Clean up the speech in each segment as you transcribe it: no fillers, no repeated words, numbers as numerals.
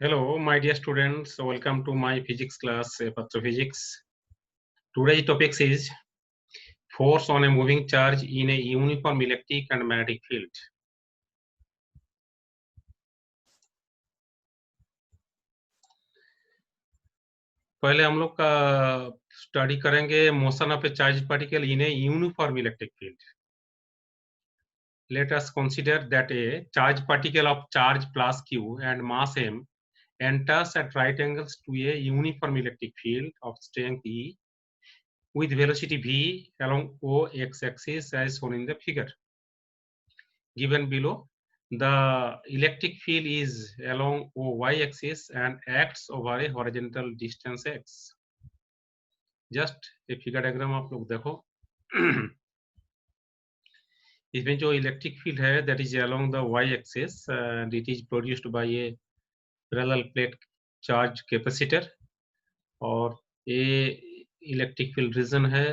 Hello, my dear students. Welcome to my physics class, Physics. Today's topic is force on a moving charge in a uniform electric and magnetic field. पहले हम लोग का study करेंगे motion of A charge particle in a uniform electric field. Let us consider that a charge particle of charge plus q and mass m enters at right angles to a uniform electric field of strength E with velocity v along o x-axis as shown in the figure. Given below, the electric field is along o y-axis and acts over a horizontal distance x. Just a figure diagram आप लोग देखो. इसमें जो electric field है that is along the y-axis and it is produced by a parallel plate charge capacitor. और ये electric field region है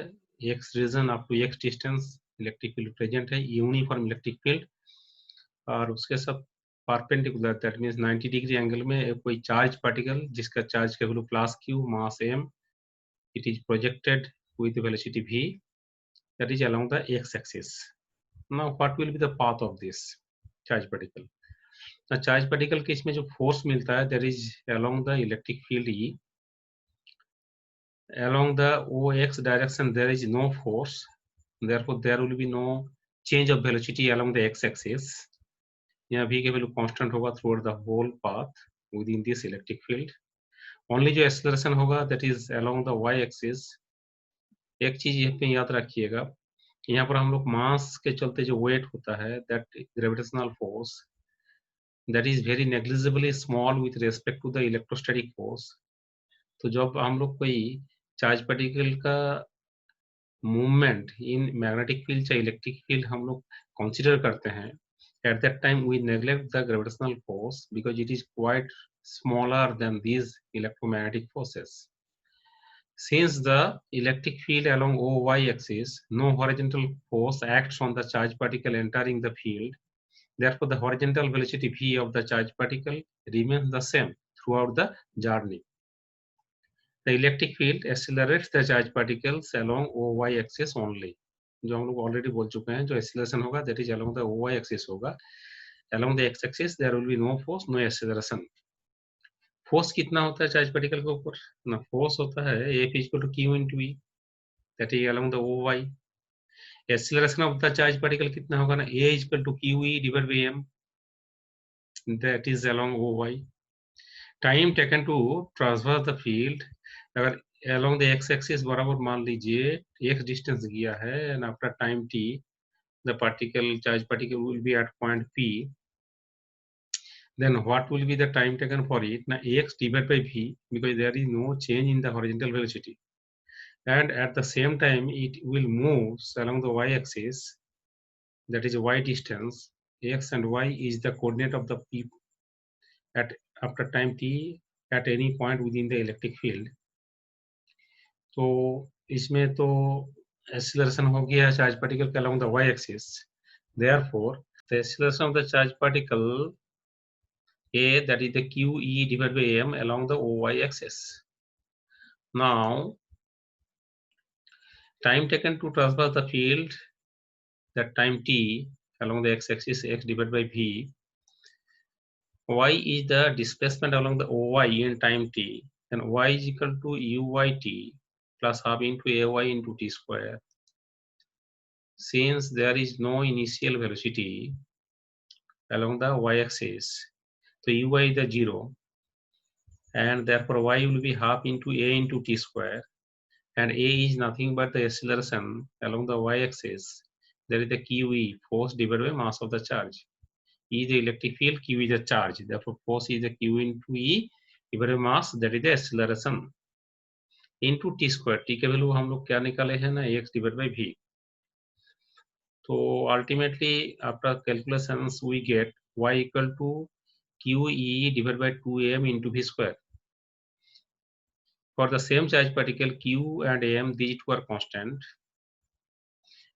x region up to x distance electric field present है यूनिफॉर्म इलेक्ट्रिक फील्ड. और उसके सब perpendicular that means 90 degree angle में कोई charge particle जिसका चार्ज का value plus q mass m it is projected with velocity v that is along the x axis. Now what will be the path of this charge particle. The charge particle के इसमें जो force मिलता है that is along the electric field E. Along the OX direction there is no force, therefore there will be no change of velocity along the x-axis. यहाँ v के value constant होगा through the whole path within this electric field. Only जो acceleration होगा that is along the y axis. एक चीज यहाँ पे याद रखिएगा, यहाँ पर हम लोग मास के चलते जो वेट होता है that gravitational force that is very negligibly small with respect to the electrostatic force. तो जब हम लोग कोई चार्ज पार्टिकल का मूवमेंट इन मैग्नेटिक फील्ड या इलेक्ट्रिक फील्ड हम लोग कंसीडर करते हैं, at that time we neglect the gravitational force because it is quite smaller than these electromagnetic forces. Since the electric field along OY axis, no horizontal force acts on the charge particle entering the field. Therefore, the horizontal velocity v of the charge particle remains the same throughout the journey. The electric field accelerates the charge particles along OY axis only. जो हम लोग already बोल चुके हैं, जो acceleration होगा that is along the OY axis होगा. Along the x axis there will be no force, no acceleration. Force कितना होता है चार्ज पार्टिकल के ऊपर ना? फोर्स होता है F equal to Q into E that is along the OY. Acceleration of the charge particle कितना होगा ना? A equal to QE divide by m that is along OY. Time taken to transverse the field, अगर along the x axis बराबर मान लीजिए x distance गया है and after time t the charge particle will be at point P, then what will be the time taken for it? Now x divided by v, because there is no change in the horizontal velocity, and at the same time it will move along the y axis, that is y distance. X and y is the coordinate of the P at after time t at any point within the electric field. तो इसमें तो acceleration हो गया charge particle के along the y axis. Therefore the acceleration of the charge particle A, that is the QE divided by m along the OY axis. Now time taken to transfer the field, that time t along the x axis x divided by v. Y is the displacement along the OY in time t, and y is equal to uyt plus half into ay into t square. Since there is no initial velocity along the y-axis, so uy is the 0, and therefore y will be half into a into t square, and a is nothing but the acceleration along the y-axis. There is the QE, force divided by mass of the charge. E is the electric field, Q is the charge. Therefore, force is the Q into E divided by mass, that is the acceleration, into t square. T के value हम लोग क्या निकाले हैं ना? x divided by v. So ultimately after calculations we get y equal to QE divided by 2m into v square. For the same charge particle Q and m, these two are constant,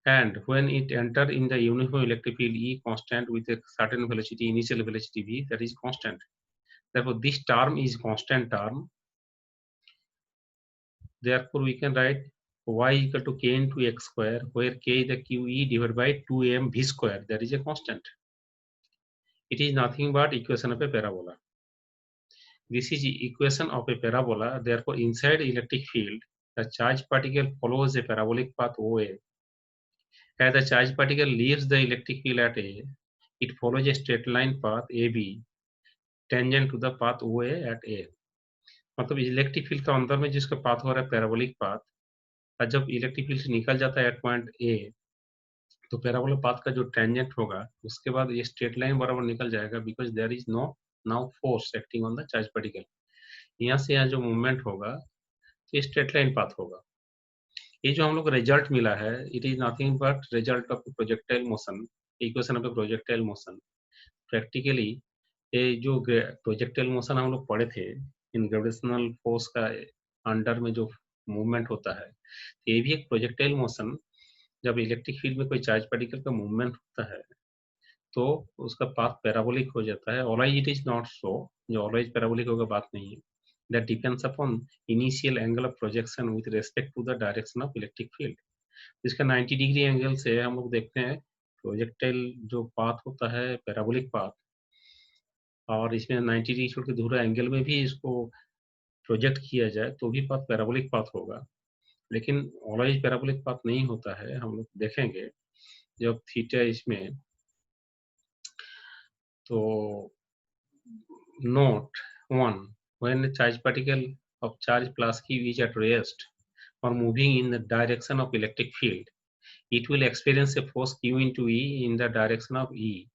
and when it enter in the uniform electric field E constant with a certain velocity, initial velocity v, that is constant. Therefore, this term is constant term. Therefore, we can write y equal to k into x square, where k is the QE divided by 2m v square. That is a constant. It is nothing but equation of a parabola. This is equation of a parabola. Therefore, inside electric field, the charged particle follows a parabolic path OA. As the charged particle leaves the electric field at A, it follows a straight line path AB tangent to the path OA at A. मतलब electric field के अंदर में जिसका path हो रहा है parabolic path, और जब इलेक्ट्रिक फील्ड से निकल जाता है एट पॉइंट ए, तो पैराबोलिक पाथ का जो टेंजेंट होगा उसके बाद ये स्ट्रेट लाइन बराबर निकल जाएगा, because there is no now force acting on the charge particle. यहाँ से यहाँ जो मूवमेंट होगा तो ये स्ट्रेट लाइन पाथ होगा. ये जो हम लोग रिजल्ट मिला है, it is nothing but result of projectile motion, equation of projectile motion. Practically ये जो प्रोजेक्टाइल मोशन हम लोग पढ़े थे, इन ग्रेविटेशनल फोर्स का अंडर में जो मूवमेंट होता है, ये भी एक प्रोजेक्टाइल मोशन. जब इलेक्ट्रिक फील्ड में कोई चार्ज पार्टिकल का मूवमेंट होता है तो उसका पाथ पैराबोलिक हो जाता है. Always it is not so, जो ऑलवेज पैराबोलिक होगा बात नहीं है. That depends upon initial angle of projection with respect to the direction of electric field. इसका 90 डिग्री एंगल से हम लोग देखते हैं प्रोजेक्टाइल जो पाथ होता है पैराबोलिक पाथ, और इसमें 90 डिग्री छोड़ के दूसरे एंगल में भी इसको प्रोजेक्ट किया जाए तो भी पाथ पैराबोलिक पाथ होगा. लेकिन ऑलवेज पैराबोलिक पाथ नहीं होता है. हम लोग देखेंगे जब थीटा इसमें, तो note 1, when a charge particle of charge plus q is at rest or moving in the direction of electric field, it will experience a force q into E in the direction of E.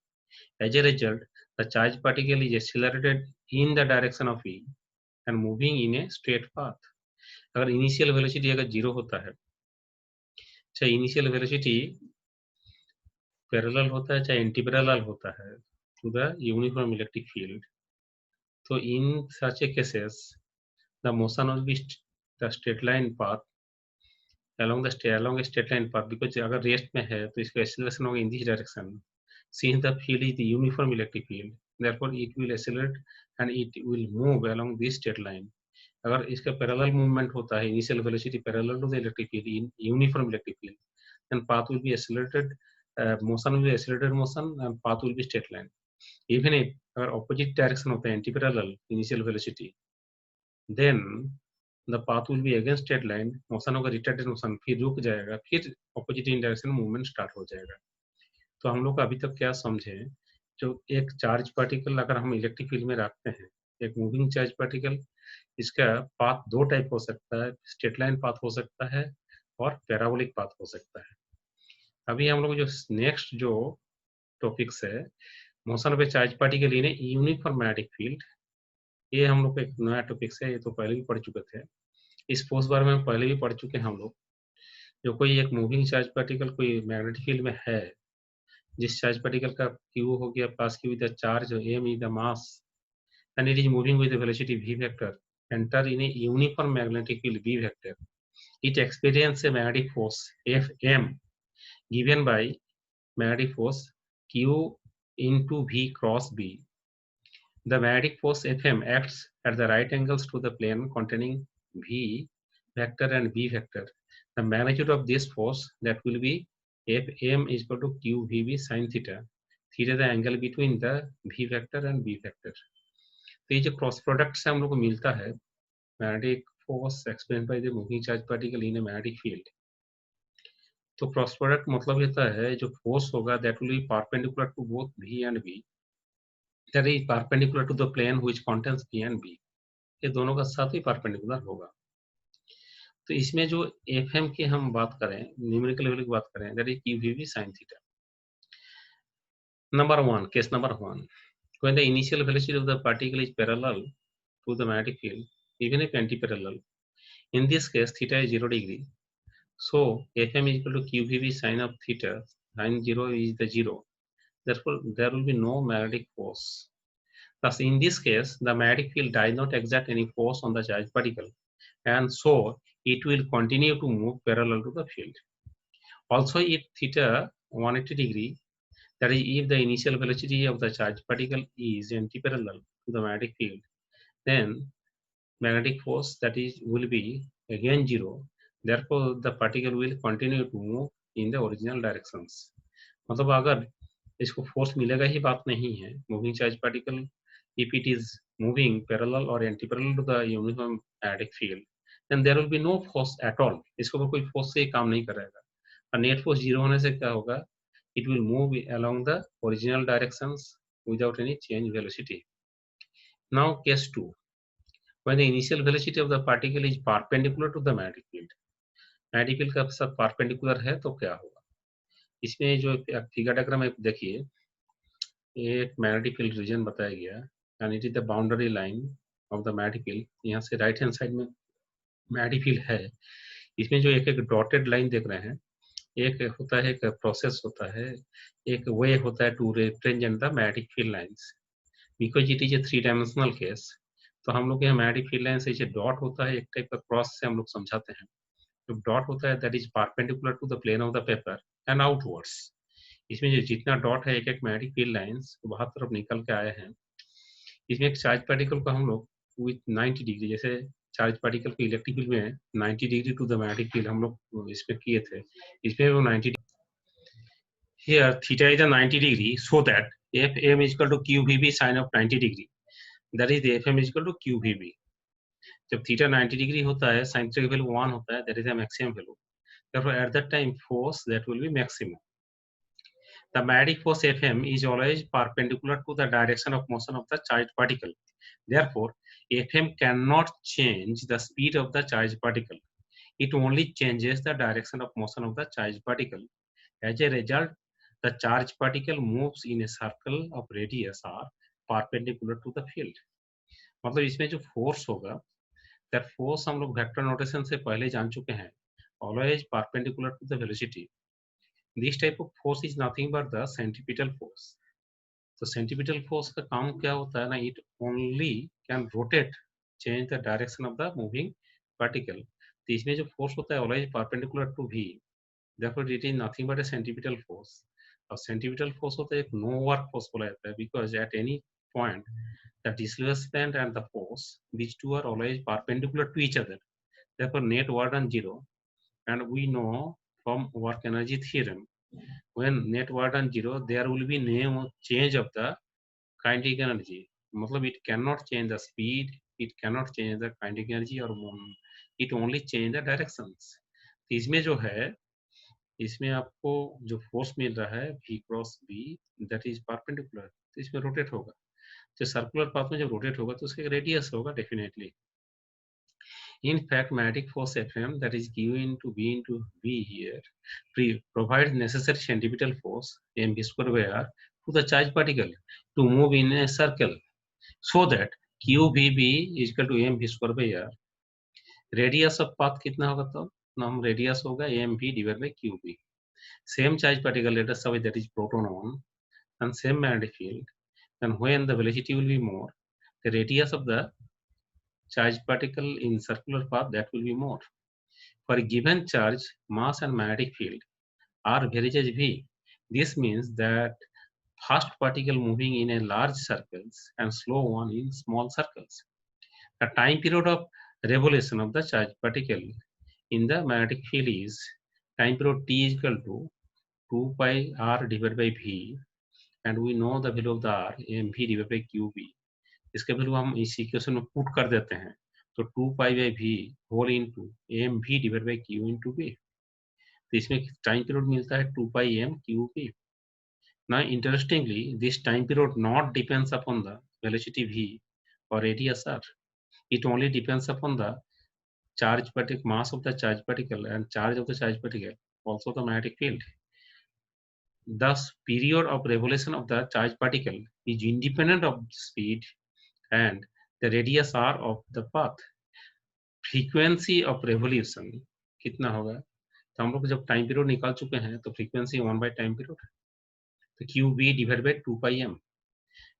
As a result, the charge particle is accelerated in the direction of E and moving in a straight path. अगर initial velocity अगर 0 होता है, चाहे initial velocity parallel होता है चाहे anti parallel होता है to the uniform electric field, तो in such a cases the motion will be the straight line path along a straight line path, because अगर रेस्ट में है तो इसका acceleration होगा in this direction. Since the field is the uniform electric field, therefore it will accelerate and it will move along this straight line. अगर इसका parallel movement होता है, initial velocity parallel to the electric field in uniform electric field, then path will be accelerated, motion will be accelerated motion and path will be straight line. Even if अगर opposite direction होता है anti-parallel initial velocity, then the path will be against straight line, motion होगा retarded motion, फिर रुक जाएगा, फिर opposite in direction movement start हो जाएगा. तो हम लोग अभी तक क्या समझे, जो एक चार्ज पार्टिकल अगर हम इलेक्ट्रिक फील्ड में रखते हैं, एक मूविंग चार्ज पार्टिकल, इसका पाथ दो टाइप हो सकता है, स्ट्रेट लाइन पाथ हो सकता है और पैराबोलिक पाथ हो सकता है. अभी हम लोग जो नेक्स्ट जो टॉपिक्स है, motion of A charge particle in a uniform magnetic field, ये हम लोग एक नया टॉपिक्स है. ये तो पहले भी पढ़ चुके थे, इस फोर्स बारे में पहले भी पढ़ चुके हैं हम लोग. जो कोई एक मूविंग चार्ज पार्टिकल कोई मैग्नेटिक फील्ड में है, जिस चार्ज पार्टिकल का q हो गया पास q with the charge, m is the mass, and it is moving with the velocity v vector, enter in a uniform magnetic field v vector. It experiences a magnetic force Fm given by magnetic force q into v cross b. The magnetic force Fm acts at the right angles to the plane containing v vector and b vector. The magnitude of this force that will be Fm is equal to qvb sin theta. Theta is the angle between the v vector and b vector. तो ये जो cross product से हम लोग को मिलता है, magnetic force experienced by the moving charge particle in a magnetic field, तो क्रॉस प्रोडक्ट मतलब होता है जो फोर्स होगा that will be perpendicular to both v and b, that is perpendicular to the plane which contains v and b. ये दोनों का साथ ही परपेंडिकुलर होगा. तो इसमें जो Fm की हम बात करें, न्यूमेरिकल वैल्यू की बात करें, that is qvb sin theta. Number 1, case number 1, when the initial velocity of the particle is parallel to the magnetic field, even if anti-parallel, in this case theta is 0 degree, so Fm is equal to qvb sin of theta, sin 0 is the 0, therefore there will be no magnetic force. Thus in this case the magnetic field does not exert any force on the charged particle, and so it will continue to move parallel to the field. Also if theta 180 degree, that is if the initial velocity of the charged particle is anti-parallel, to the magnetic field, then magnetic force that is will be again 0. Therefore, the particle will continue to move in the original directions. मतलब अगर इसको force मिलेगा ही बात नहीं है. Moving charge particle, if it is moving parallel or anti-parallel to the uniform magnetic field, then there will be no force at all. इसके ऊपर कोई फोर्स से काम नहीं करेगा. और नेट फोर्स 0 होने से क्या होगा? It will move along the original directions without any change velocity. Now case 2. When the initial velocity of the particle is perpendicular to the magnetic field. magnetic field का साथ perpendicular है तो क्या होगा? इसमें जो फिगर डायग्राम आप देखिए, एक मैग्नेटिक फील्ड रीजन बताया गया and it is the boundary line of the magnetic field. यहाँ से राइट हैंड साइड में मैग्नेटिक फील्ड है. इसमें जो एक एक डॉटेड लाइन देख रहे हैं, एक होता है, एक प्रोसेस होता है, एक वे होता है to represent the magnetic field lines because it is a 3 dimensional case. तो हम लोग यहाँ मैग्नेटिक फील्ड लाइन से डॉट होता है, एक टाइप का क्रॉस से हम लोग समझाते हैं. तो डॉट होता है that is perpendicular to the plane of the paper and outwards. इसमें जो जितना डॉट है, एक एक मैग्नेटिक फील्ड लाइंस बाहर तरफ निकल के आए हैं. इसमें एक चार्ज पार्टिकल को हम लोग विथ 90 डिग्री, जैसे चार्ज पार्टिकल को इलेक्ट्रिक फील्ड में 90 degree to the magnetic field हम लोग इसमें किए थे. इसमें वो 90 here theta is a 90 degree, so that fm is equal to qvb sin of 90 degree, that is fm is equal to qvb. जब थीटा 90 डिग्री होता है, sin थीटा का वैल्यू 1 होता है, that is the maximum value. therefore at that time force that will be maximum. The magnetic force Fm is always perpendicular to the direction of motion of the charged particle. Therefore, Fm cannot change the speed of the charged particle. It only changes the direction of motion of the charged particle. As a result, the charged particle moves in a circle of radius r perpendicular to the field. मतलब इसमें जो force होगा, that force हम लोग vector notation से पहले जान चुके हैं, always perpendicular to the velocity. This type of force is nothing but the centripetal force. तो centripetal force का काम क्या होता है ना, it only can rotate, change the direction of the moving particle. तो इसमें जो force होता है always perpendicular to v. Therefore it is nothing but a centripetal force. और centripetal force होता है एक no work force बोला जाता है, because at any point the displacement and the force, these two are always perpendicular to each other. Therefore net work done 0, and we know from work energy theorem, when net work done 0, there will be no change of the kinetic energy. मतलब it cannot change the speed, it cannot change the kinetic energy, or it only change the directions. तो इसमें जो है, इसमें आपको जो force मिल रहा है v cross b, that is perpendicular, तो इसमें रोटेट होगा. तो सर्कुलर पाथ में जब रोटेट होगा तो उसका रेडियस होगा definitely. In fact, magnetic force Fm, that is Q into V into V here, provides necessary centripetal force mv square by r to the charged particle to move in a circle, so that QVB is equal to mv square by r. Radius of path कितना होगा? तो हम radius होगा mv divided by qb. Same charged particle, let us say that is proton 1, and same magnetic field. And when the velocity will be more, the radius of the charged particle in circular path, that will be more. For a given charge, mass and magnetic field are varies as v. This means that fast particle moving in a large circles and slow one in small circles. The time period of revolution of the charged particle in the magnetic field is time period t is equal to 2 pi r divided by v, and we know the value of the r mv divided by qb. इसके value हम इस equation में put कर देते हैं, तो 2 pi by v whole into M V divide by Q into B. तो इसमें टाइम पीरियड मिलता है 2 पाई एम क्यू बी. ना interestingly, this time period not depends upon the velocity v or radius r. It only depends upon the charge particle, mass of the charge particle and charge of the charge particle, also the magnetic field. Thus, period of revolution of the charge particle is independent of speed and the radius r of the path. Frequency of revolution कितना होगा? तो हम लोग जब time period निकाल चुके हैं तो फ्रीक्वेंसी 1 by टाइम पीरियड, तो QV divided by 2 pi m.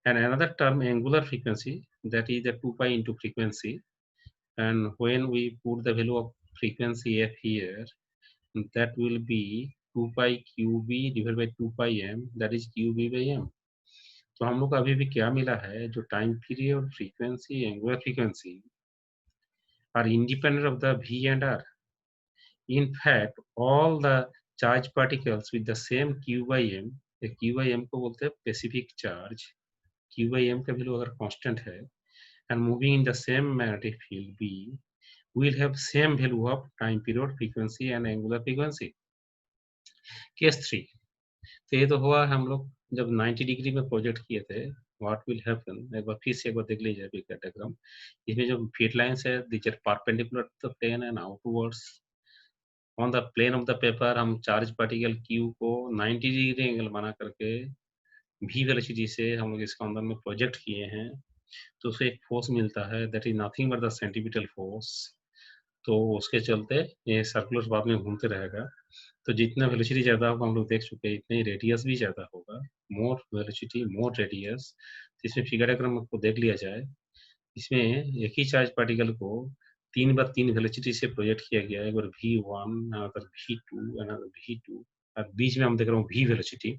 And another term, angular frequency, that is the 2 pi into frequency. And when we put the value of frequency f here, that will be 2 pi QV divided by 2 pi m, that is QV by m. तो हम लोग को अभी भी क्या मिला है, जो time period, frequency, angular frequency are independent of the V and R. In fact, all the charge particles with the same Q by M, Q by M को बोलते हैं specific charge, Q by M का value अगर constant है and moving in the same magnetic field B, will have same value of time period, frequency and angular frequency. Case 3. तो ये तो हुआ हम लोग जब 90 डिग्री में प्रोजेक्ट किए थे, व्हाट विल हैपन, एक बार फिर से एक बार देख लीजिए अभी का डायग्राम। इसमें जो फीड लाइंस है these are perpendicular to the plane and outwards on the plane of the paper. हम चार्ज पार्टिकल क्यू को 90 डिग्री एंगल बना करके भी वेलोसिटी से हम लोग इसके अंदर में प्रोजेक्ट किए हैं, तो उसे एक फोर्स मिलता है that is nothing but the centripetal force. तो उसके चलते ये सर्कुलर पाथ में घूमते रहेगा। तो जितना वेलोसिटी ज़्यादा होगा हम लोग देख चुके हैं, इतने रेडियस भी ज़्यादा होगा। मोर वेलोसिटी मोर रेडियस। तो इसमें फिगर डायग्राम को देख लिया जाए, इसमें एक ही चार्ज पार्टिकल को 3 बार 3 वेलोसिटी से प्रोजेक्ट किया गया है। एक बार v1, another v2, another v2 और बीच में हम देख रहे हो v वेलोसिटी।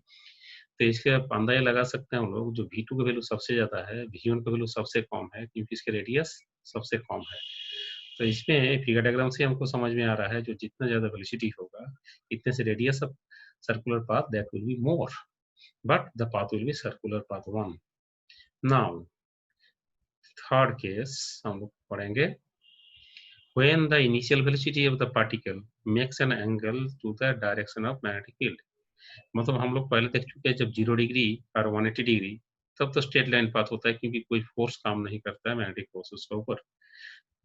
तो इसके आप अंदाजा लगा सकते हैं हम लोग, जो v2 का वैल्यू सबसे ज़्यादा है, v1 का वैल्यू सबसे कम है, क्योंकि इसके रेडियस सबसे कम है। तो इसमें फिगर डायग्राम से हमको समझ में आ रहा है, जो जितना ज़्यादा वेलोसिटी होगा, इतने से radius of circular path that will be more, but the path will be circular path 1. Now, third case हम लोग पढ़ेंगे, when the initial velocity of the particle makes an angle to the direction of magnetic field. मतलब हम लोग पहले देख चुके हैं, जब 0 डिग्री और 180 डिग्री तब तो स्ट्रेट लाइन पाथ होता है, क्योंकि कोई फोर्स काम नहीं करता है मैग्नेटिक फोर्स उसके ऊपर।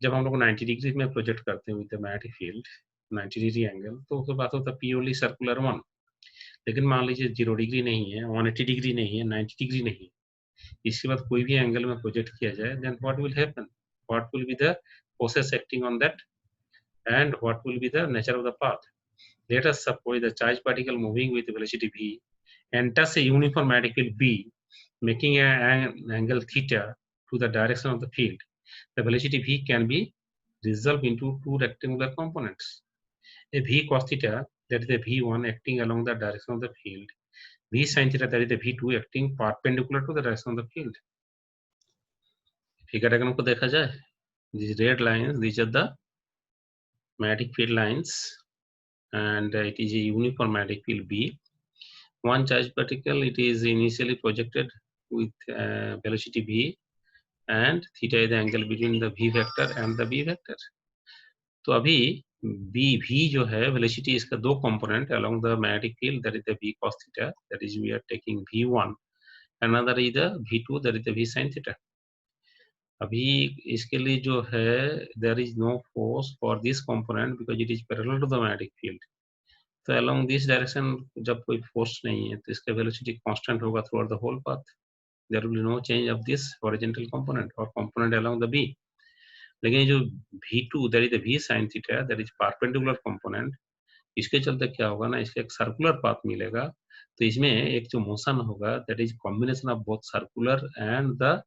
जब हम लोग 90 डिग्री में प्रोजेक्ट करते हैं with the magnetic field 90 degree angle, तो उसके बात होता है प्योरली सर्कुलर 1। लेकिन मान लीजिए 0 डिग्री नहीं है, 180 डिग्री नहीं है, 90 डिग्री नहीं है, इसके बाद कोई भी एंगल में प्रोजेक्ट किया जाए, then what will happen, what will be the forces acting on that and what will be the nature of the path. Let us suppose the charge particle moving with velocity v enters a uniform magnetic field B, making an angle theta to the direction of the field. The velocity v can be resolved into two rectangular components. A v cos theta, that is the v1 acting along the direction of the field, v sin theta, that is the v2 acting perpendicular to the direction of the field. Figure diagram को देखा जाए, these red lines, these are the magnetic field lines, and it is a uniform magnetic field B. One charge particle, it is initially projected with velocity v, and theta is the angle between the v vector and the b vector. तो अभी v जो है velocity इसका दो component along the magnetic field, that is the v cos theta, that is we are taking v1, another is the v2, that is the v sin theta. अभी इसके लिए जो है there is no force for this component because it is parallel to the magnetic field. तो along this direction जब कोई force नहीं है, तो इसका velocity constant होगा throughout the whole path. There will be no change of this horizontal component or component along the B. लेकिन जो V2, that is the V sin theta, that is perpendicular component, इसके चलते क्या होगा ना, इसका एक सर्कुलर पाथ मिलेगा। तो इसमें एक जो मोशन होगा that is combination of both circular and the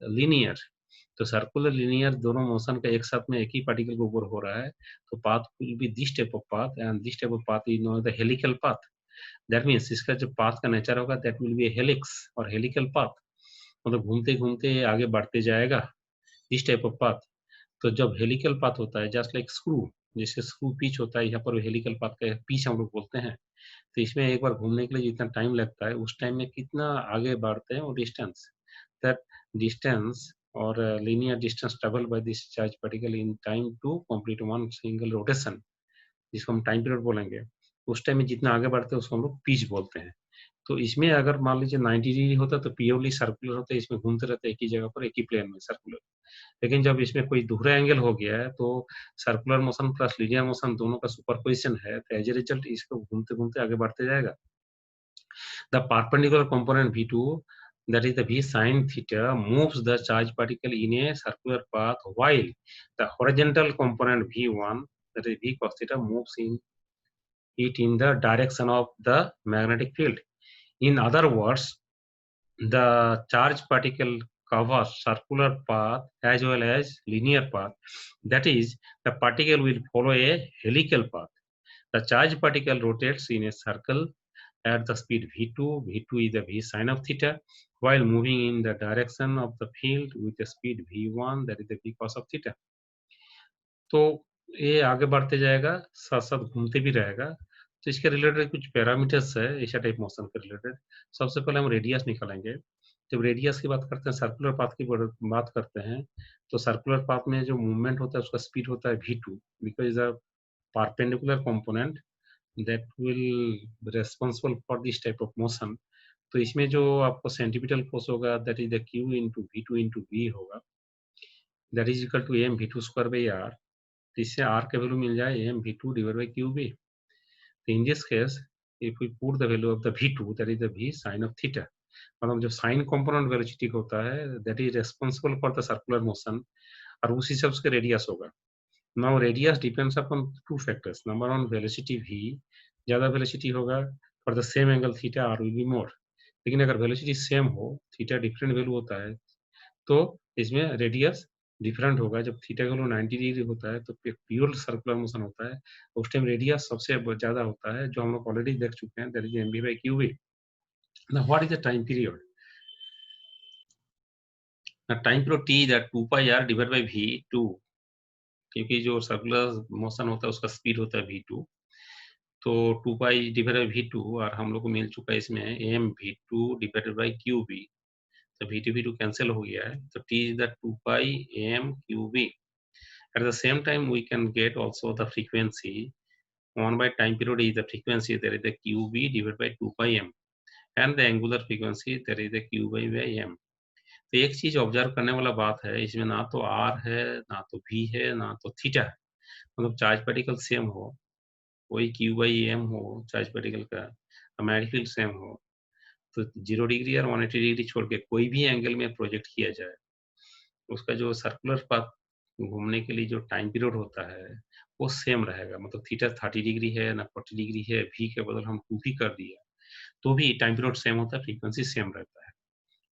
linear. तो सर्कुलर लीनियर दोनों मोशन का एक साथ में एक ही पार्टिकल के ऊपर हो रहा है, तो path will be this type of path, and this type of path is known the helical path. That means इसका जो पाथ का नेचर होगा दैट विल बी हेलिक्स और हेलिकल पाथ, मतलब घूमते घूमते आगे बढ़ते जाएगा, दिस टाइप ऑफ पाथ। तो जब हेलिकल पाथ होता है जस्ट लाइक स्क्रू, जैसे स्क्रू पिच होता है, यहाँ पर हेलिकल पाथ का पिच हम लोग बोलते हैं। तो इसमें एक बार घूमने के लिए जितना टाइम लगता है, उस टाइम में कितना आगे बढ़ते हैं वो डिस्टेंस, दैट डिस्टेंस और linear distance traveled by this charge particle in time to complete one single rotation, जिसको हम टाइम पीरियड बोलेंगे। उस टाइम में जितना आगे बढ़ते हैं उसको हम लोग पिच बोलते हैं। तो इसमें अगर मान लीजिए 90 डिग्री होता तो प्योरली सर्कुलर होता है, इसमें घूमते रहते एक ही जगह पर, एक ही प्लेन में सर्कुलर। लेकिन जब इसमें कोई दूसरा एंगल हो गया है, तो circular motion plus linear motion दोनों का सुपरपोजिशन है, तो एज ए रिजल्ट इसको घूमते घूमते आगे बढ़ते जाएगा। The perpendicular component v2, that is the v sin theta, moves the charge particle in a circular path, while the horizontal component v1, that is v cos theta, moves in the direction of the magnetic field. In other words, the charge particle covers circular path as well as linear path. That is, the particle will follow a helical path. The charge particle rotates in a circle at the speed v2. V2 is the v sin of theta, while moving in the direction of the field with a speed v1, that is the v cos of theta. तो ये आगे बढ़ते जाएगा, साथ-साथ घूमते भी रहेगा। तो इसके रिलेटेड कुछ पैरामीटर्स है एशिया टाइप मोशन के रिलेटेड। सबसे पहले हम रेडियस निकालेंगे। जब रेडियस की बात करते हैं, सर्कुलर पाथ की बात करते हैं, तो सर्कुलर पाथ में जो मूवमेंट होता है उसका स्पीड होता है v2 because the perpendicular component that will responsible for this type of motion. तो इसमें जो आपको सेंटीपिटल फोर्स होगा that is the q into v2 into v होगा, that is equal to m v2 square by r। तो इससे r का value मिल जाए m v2 divide by qv। तो in this case if we put the value of the v2 that is the v sin of theta, मतलब जो sine component velocity होता है that is responsible for the circular motion, और उस हिसाब से radius होगा। Now radius depends upon two factors. Number one velocity v, ज्यादा वेलोसिटी होगा for the same angle theta r will be more. लेकिन अगर वेलोसिटी सेम हो, थीटा डिफरेंट वैल्यू होता है, तो इसमें रेडियस डिफरेंट होगा। जब थीटा का वैल्यू 90 डिग्री होता है तो प्योर सर्कुलर मोशन होता है, उस टाइम रेडियस सबसे ज्यादा होता है, जो हम लोग ऑलरेडी देख चुके हैं, that is mv by qv। Now what is the time period? Time period t that 2 pi r divide by v2, क्योंकि जो सर्कुलर मोशन होता है उसका स्पीड होता है v2, तो 2 पाई डिवाइड बाई v2, और हम लोग को मिल चुका है इसमें m v2 divided by qv। तो v2 कैंसिल हो गया है, तो t is the 2 pi m qv। At the same time, we can get also the frequency. 1 by time period is the frequency, there is the qv divided by 2 pi m, and the angular frequency there is the q by m। तो एक चीज observe करने वाला बात है, इसमें ना तो r है, ना तो v है, ना तो थीटा है। मतलब चार्ज पार्टिकल सेम हो, कोई q by m हो चार्ज पार्टिकल का, मैग्नेटिक फील्ड सेम हो, तो 0 डिग्री और 180 डिग्री छोड़ के कोई भी एंगल में प्रोजेक्ट किया जाए, उसका जो सर्कुलर पाथ घूमने के लिए जो टाइम पीरियड होता है वो सेम रहेगा। मतलब थीटा 30 डिग्री है ना 40 डिग्री है, v के बदल हम 2 भी कर दिया तो भी टाइम पीरियड सेम होता है, फ्रीक्वेंसी सेम रहता है।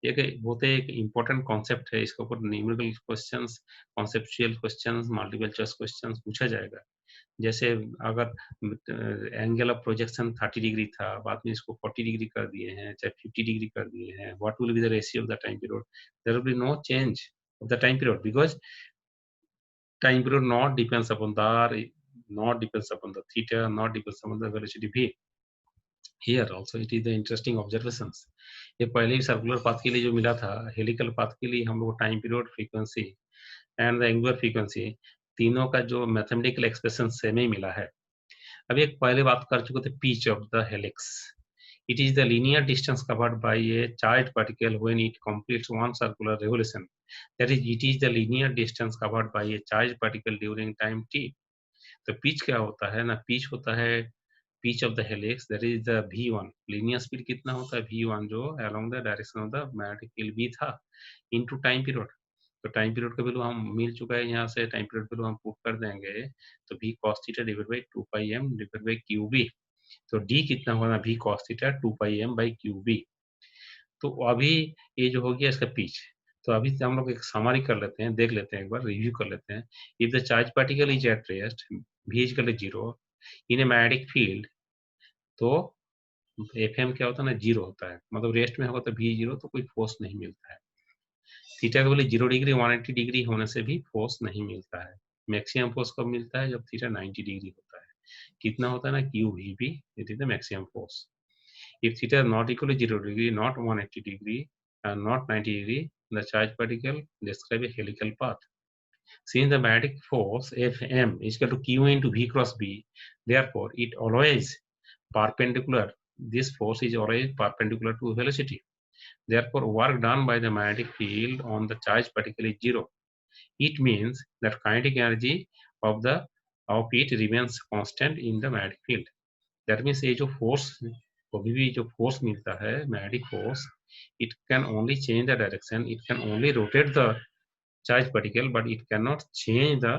एक बहुत एक इम्पोर्टेंट कॉन्सेप्ट है, इसके ऊपर numerical questions, conceptual questions, multiple choice questions पूछा जाएगा। जैसे अगर एंगल ऑफ प्रोजेक्शन 30 डिग्री था, बाद में इसको 40 डिग्री कर दिए हैं, चाहे 50 डिग्री कर दिए हैं, what will be the ratio of the time period? There will be no change of the time period because time period not depends upon the r, not depends upon the theta, not depends upon the velocity v। Here also it is the interesting observations। ये पहले ही circular path के लिए जो मिला था, helical path के लिए हम लोग time period, frequency and the angular frequency, तीनों का जो मैथमेटिकल एक्सप्रेशन सेम ही मिला है। अब एक पहले बात कर चुके थे pitch of the helix. It is the linear distance covered by a charged particle when it completes one circular revolution। That is, it is the linear distance covered by a charged particle during time t। तो pitch क्या होता है ना, pitch होता है pitch of the helix, that is the v1। Linear speed कितना होता है v1, जो along the direction of the magnetic field v था, इनटू टाइम पीरियड। तो टाइम पीरियड का वैल्यू हम मिल चुका है, यहाँ से टाइम पीरियड वैल्यू हम पुट कर देंगे, तो v cos theta divide by 2 pi m divide by qv। तो d कितना होगा, v cos theta 2 pi m by qv। तो अभी ये जो हो गया इसका पिच। तो अभी से हम लोग एक समरी कर लेते हैं, देख लेते हैं, एक बार रिव्यू कर लेते हैं। If the charge particle is at rest, v is equal to 0 in a magnetic field, तो एफएम क्या होता है ना, 0 होता है। मतलब रेस्ट में होगा तो v 0, तो कोई फोर्स नहीं मिलता है। थीटा का वैल्यू 0 डिग्री 180 डिग्री होने से भी फोर्स नहीं मिलता है। मैक्सिमम फोर्स कब मिलता है, जब थीटा 90 डिग्री होता है। कितना होता है ना, Q V B, it is the maximum force. If theta is not equal to 0 degree, not 180 degree, and not 90 degree, the charged particle describe a helical path. Since the magnetic force Fm is equal to Q into V cross B, therefore it always perpendicular. This force is always perpendicular to velocity. Therefore, work done by the magnetic field on the charged particle is 0. It means that kinetic energy of it remains constant in the magnetic field. That means ये जो force, कभी भी जो force मिलता है magnetic force, it can only change the direction, it can only rotate the charge particle, but it can not change the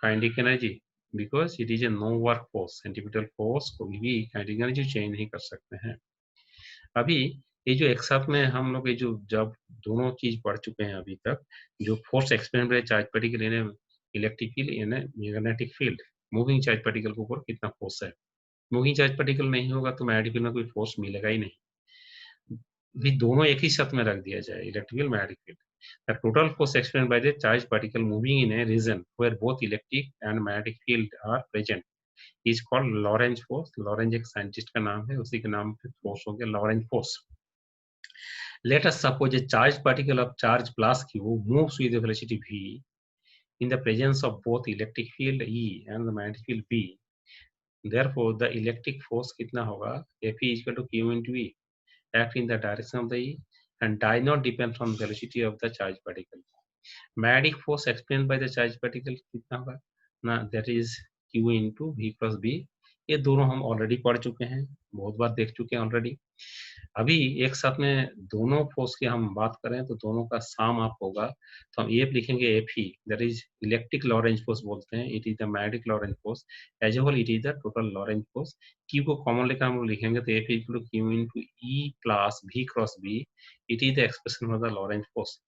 kinetic energy because it is a no work force. Centripetal force कोई भी kinetic energy change नहीं कर सकते हैं। अभी ये जो एक साथ में हम लोग ये जो जब दोनों चीज पढ़ चुके हैं अभी तक, जो फोर्स एक्सपेरिमेंट है चार्ज पार्टिकल इन इलेक्ट्रिक फील्ड इन magnetic field, moving charge particle के ऊपर कितना फोर्स है। मूविंग चार्ज पार्टिकल नहीं होगा तो मैग्नेटिक फील्ड में कोई फोर्स मिलेगा ही नहीं। भी दोनों एक ही साथ में रख दिया जाए, electric field, magnetic field. The total force explained by the charge particle moving in a region where both electric and magnetic field are present is called Lorentz force. Lorentz एक साइंटिस्ट का नाम है, उसी के नाम पे फोर्स हो गया Lorentz force. Let us suppose a charged particle of charge plus q moves with a velocity v in the presence of both electric field E and the magnetic field B. Therefore, the electric force कितना होगा? Fe is equal to q into E, act in the direction of the E and does not depend on velocity of the charged particle. Magnetic force explained by the charged particle कितना होगा? ना, that is q into v plus b. ये दोनों हम already पढ़ चुके हैं, बहुत बार देख चुके हैं ऑलरेडी। अभी एक साथ में दोनों फोर्स की हम बात करें तो दोनों का साम आप होगा, तो हम एफ लिखेंगे एफ ही, that is electric Lorentz force बोलते हैं, it is the magnetic Lorentz force, as a whole it is the total Lorentz force. Q को कॉमन लेकर हम लोग लिखेंगे तो F equal to Q into E plus V cross B, it is the expression for the Lorentz force.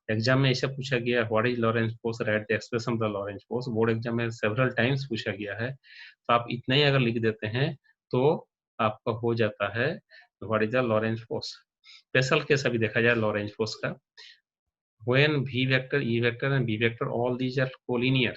Exam में ऐसा पूछा गया what is Lorentz force, write the expression of the Lorentz force. Board exam में several times पूछा गया है, तो आप इतना ही अगर लिख देते हैं तो आपका हो जाता है what is the Lorentz force. Special case अभी देखा जाए लॉरेंज फोर्स का, when v vector, e vector and b vector all these are collinear।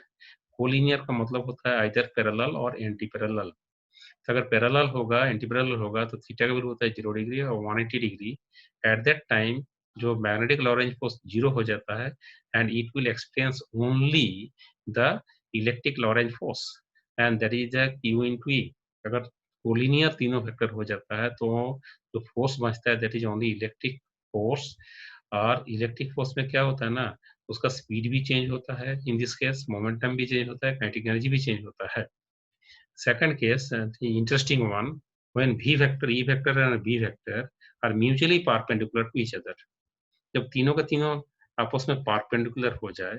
Collinear का मतलब होता है आइदर पैरेलल और एंटी पैरेलल। तो अगर पैरेलल होगा, एंटी पैरेलल होगा तो थीटा का वैल्यू होता है 0 डिग्री और 180 डिग्री। एट दैट टाइम जो मैग्नेटिक लॉरेंज फोर्स 0 हो जाता है and it will experience only the electric Lorentz force and that is the Q into E. अगर कोलिनियर तीनों वेक्टर हो जाता है तो जो फोर्स बचता है that is only electric force. और इलेक्ट्रिक फोर्स में क्या होता है ना, उसका स्पीड भी चेंज होता है, इन दिस केस मोमेंटम भी चेंज होता है, काइनेटिक एनर्जी भी चेंज होता है। Second case, the interesting one, when v vector, e vector and b vector are mutually perpendicular to each other। जब तीनों का तीनों आपस में परपेंडिकुलर हो जाए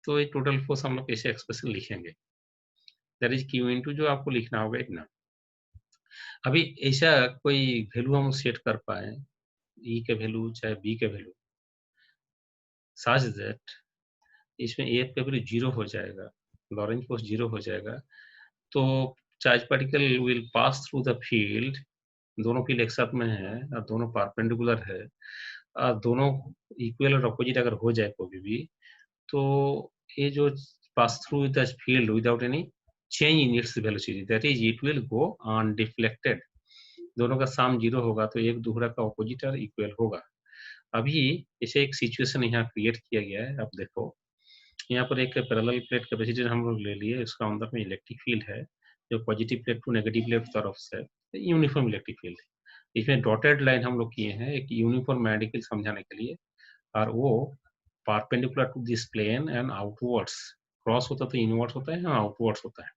तो ये टोटल फोर्स हम लोग कैसे एक्सप्रेशन लिखेंगे, दैट इज क्यू इनटू जो आपको लिखना होगा इतना। अभी ऐसा कोई वैल्यू हम सेट कर पाए, ई के वैल्यू चाहे बी के वैल्यू, सच दैट इसमें ए का वैल्यू 0 हो जाएगा, लॉरेंज फोर्स 0 हो जाएगा, तो charge particle will pass through the field. दोनों फील्ड एक साथ में है और दोनों परपेंडिकुलर है और दोनों इक्वल और अपोजिट अगर हो जाए कभी भी, तो ये जो pass through the field without any change in its velocity, that is it will go undeflected. दोनों का साम 0 होगा तो एक दूसरा का अपोजिट और इक्वल होगा। अभी इसे एक सिचुएशन यहाँ क्रिएट किया गया है, आप देखो यहाँ पर एक पैरेलल प्लेट कैपेसिटर हम लोग ले लिए, इसका अंदर में इलेक्ट्रिक फील्ड है जो positive plate to negative plate तरफ से यूनिफॉर्म इलेक्ट्रिक फील्ड है। इसमें डॉटेड लाइन हम लोग किए हैं एक यूनिफॉर्म मैग्नेटिक फील्ड समझाने के लिए, और वो perpendicular to this plane and outwards, cross होता तो इनवर्ड्स होता है, आउटवर्ड्स होता है।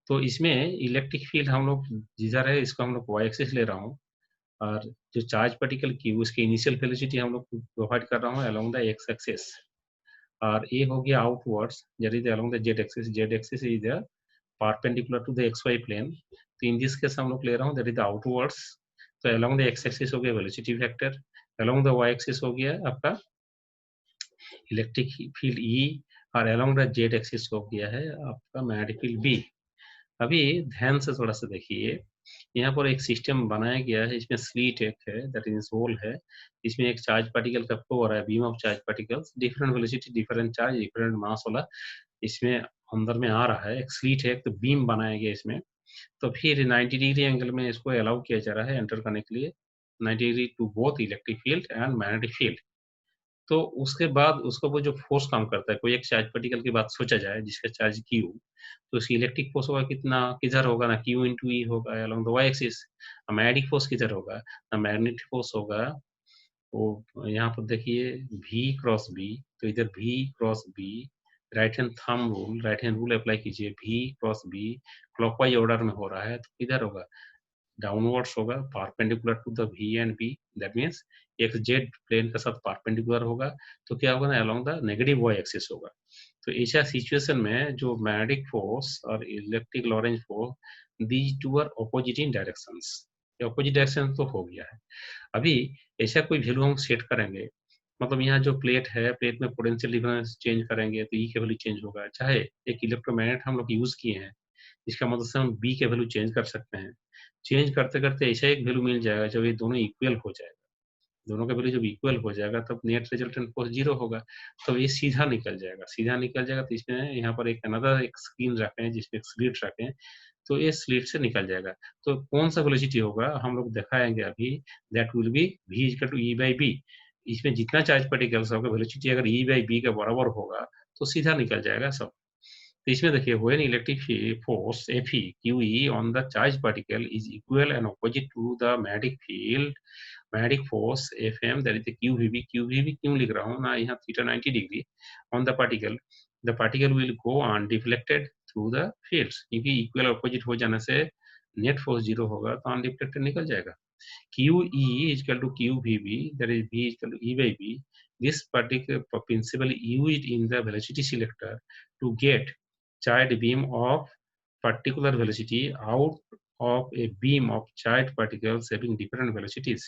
तो इसमें इलेक्ट्रिक फील्ड हम लोग जिधर है इसको हम लोग वाई एक्सिस ले रहा हूँ, और जो चार्ज पार्टिकल की उसकी इनिशियल वेलोसिटी हम लोग प्रोवाइड कर रहा हूँ अलोंग द एक्स एक्सिस, और ये हो गया outwards that is along the Z axis. Z axis is the perpendicular to the X Y plane, तो इन दिस केस हम लोग ले रहा हूँ दैट इज द आउटवर्ड्स। तो अलोंग द एक्स एक्सिस हो गया velocity vector, along the Y axis हो गया आपका इलेक्ट्रिक फील्ड ई, और अलोंग द जेड एक्सिस हो गया है आपका मैग्नेटिक फील्ड बी। अभी ध्यान से थोड़ा सा देखिए, यहाँ पर एक सिस्टम बनाया गया है, इसमें स्लीट एक है दैट इज होल है, इसमें एक चार्ज पार्टिकल का फ्लो हो रहा है, beam of charge particles, different velocity different charge different mass वाला इसमें अंदर में आ रहा है, एक स्लीट है, एक तो बीम बनाया गया इसमें। तो फिर 90 डिग्री एंगल में इसको अलाउ किया जा रहा है एंटर करने के लिए, 90 degree to both electric field and magnetic field. तो उसके बाद उसका वो जो फोर्स काम करता है, कोई एक चार्ज पार्टिकल की बात सोचा जाए जिसका चार्ज क्यू, तो उसकी इलेक्ट्रिक फोर्स होगा कितना, किधर होगा ना, क्यू इंटू ई होगा along the Y axis. Magnetic force किधर होगा ना, मैग्नेटिक फोर्स होगा वो यहाँ पर देखिए v क्रॉस बी, तो इधर v cross B, right hand thumb rule, right hand rule apply कीजिए, v cross B clockwise order में हो रहा है तो किधर होगा, डाउनवर्ड्स होगा, perpendicular to the v and b, that means X Z plane के साथ परपेंडिकुलर होगा, तो क्या होगा ना along the negative Y axis होगा। तो ऐसा सिचुएशन में जो मैग्नेटिक फोर्स और electric Lorentz force these two are opposite in directions, opposite direction तो हो गया है। अभी ऐसा कोई वैल्यू हम सेट करेंगे, मतलब यहाँ जो प्लेट है, प्लेट में पोटेंशियल डिफरेंस चेंज करेंगे तो ई के वैल्यू चेंज होगा, चाहे एक इलेक्ट्रोमैग्नेट हम लोग यूज किए हैं, इसका मतलब से हम बी के वैल्यू चेंज कर सकते हैं। चेंज करते करते ऐसा एक वैल्यू मिल जाएगा जब ये दोनों इक्वल हो जाएगा, दोनों का वैल्यू जब इक्वल हो जाएगा तब नेट रिजल्टेंट फोर्स 0 होगा। तो ये सीधा निकल जाएगा, सीधा निकल जाएगा। तो इसमें यहाँ पर एक अनदर एक स्क्रीन रखें जिसमें एक स्लिट रखें, तो ये स्लिट से निकल जाएगा। तो कौन सा वेलोसिटी होगा हम लोग दिखाएंगे अभी, that will be v equal to E by B. इसमें जितना चार्ज पार्टिकल्स होगा वेलोसिटी अगर ई बाई बी के बराबर होगा तो सीधा निकल जाएगा सब। तो इसमें देखिए when electric force Fe QE on the charged particle is equal and opposite to the magnetic field, magnetic force Fm, that is the QVB। QVB क्यों लिख रहा हूँ ना, यहाँ theta 90 degree on the particle will go undeflected through the fields, क्योंकि equal opposite हो जाने से नेट फोर्स 0 होगा तो अनडिफ्लेक्टेड निकल जाएगा। QE is equal to QVB, that is V is equal to E by B. This particular principle used in the velocity selector to get charged beam of particular velocity out of a beam of charged particles having different velocities.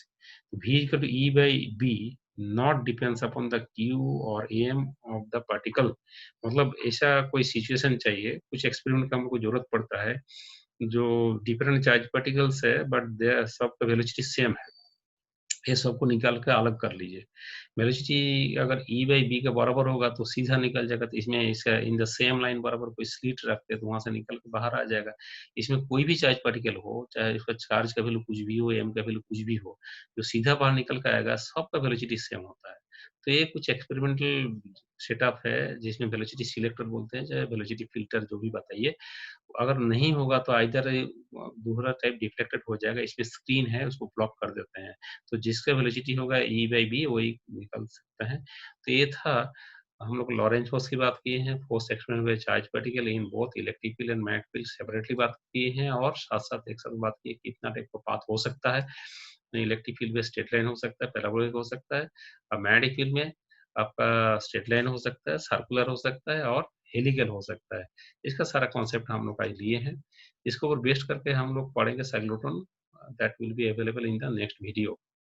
V is equal to E by B not depends upon the Q or M of the particle। मतलब ऐसा कोई situation चाहिए, कुछ experiment का हमको जरूरत पड़ता है जो डिफरेंट चार्ज पार्टिकल्स है बट दे सबका वेलोसिटी सेम है, ये सबको निकाल के अलग कर लीजिए। वेलोसिटी अगर E बाई बी के बराबर होगा तो सीधा निकल जाएगा। तो इसमें इसका इन द सेम लाइन बराबर कोई स्लिट रखते तो वहां से निकल के बाहर आ जाएगा। इसमें कोई भी चार्ज पार्टिकल हो, चाहे इसका चार्ज का वैल्यू कुछ भी हो, एम का वैल्यू कुछ भी हो, जो सीधा बाहर निकल के आएगा सबका वेलोसिटी सेम होता है। तो ये कुछ एक्सपेरिमेंटल सेटअप है जिसमें वेलोसिटी सिलेक्टर बोलते हैं, चाहे वेलोसिटी फिल्टर जो भी बताइए। अगर नहीं होगा तो आइदर दूसरा टाइप डिफ्लेक्टेड हो जाएगा। इसमें स्क्रीन है उसको ब्लॉक कर देते हैं, तो जिसका वेलोसिटी होगा ई बाई बी वही निकल सकता है। तो ये था, हम लोग लॉरेंज फोर्स की बात किए हैं, force experiment by charge particle in both electric field and magnetic field separately बात किए हैं, और साथ साथ एक साथ बात की कितना टाइप का पाथ हो सकता है। इलेक्ट्रिक फील्ड में स्ट्रेट लाइन हो सकता है, पैराबोलिक हो सकता है, और मैग्नेटिक फील्ड में आपका स्ट्रेट लाइन हो सकता है, सर्कुलर हो सकता है, और हेलिकल हो सकता है। इसका सारा कॉन्सेप्ट हम लोग आज लिए हैं। इसको ऊपर बेस्ड करके हम लोग पढ़ेंगे cyclotron, that will be available in the next video.